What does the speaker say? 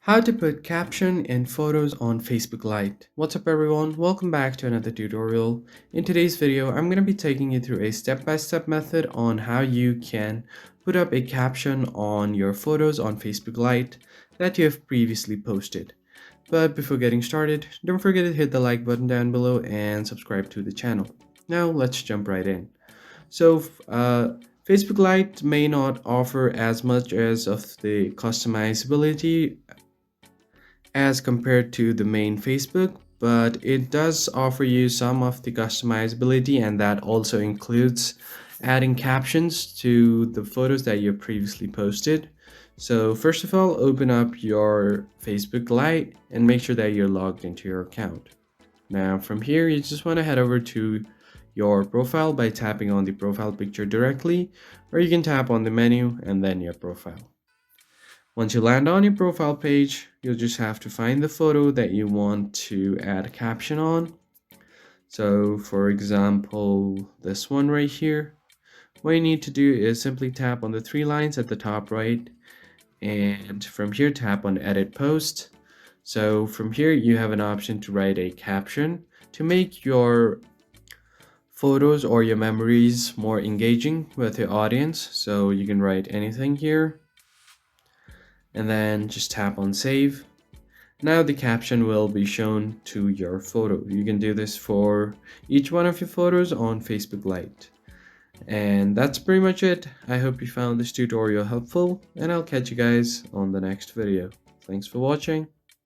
How to put caption in photos on Facebook Lite. What's up everyone, welcome back to another tutorial. In today's video, I'm going to be taking you through a step-by-step method on how you can put up a caption on your photos on Facebook Lite that you have previously posted. But before getting started, don't forget to hit the like button down below and subscribe to the channel. Now let's jump right in. So Facebook Lite may not offer as much as of the customizability as compared to the main Facebook, but it does offer you some of the customizability, and that also includes adding captions to the photos that you previously posted. So first of all, open up your Facebook Lite and make sure that you're logged into your account. Now from here, you just want to head over to your profile by tapping on the profile picture directly, or you can tap on the menu and then your profile. Once you land on your profile page, you'll just have to find the photo that you want to add a caption on. So for example, this one right here. What you need to do is simply tap on the three lines at the top right, and from here tap on edit post. So from here you have an option to write a caption to make your photos or your memories more engaging with your audience. So you can write anything here and then just tap on save. Now the caption will be shown to your photo. You can do this for each one of your photos on Facebook Lite. And that's pretty much it. I hope you found this tutorial helpful, and I'll catch you guys on the next video. Thanks for watching.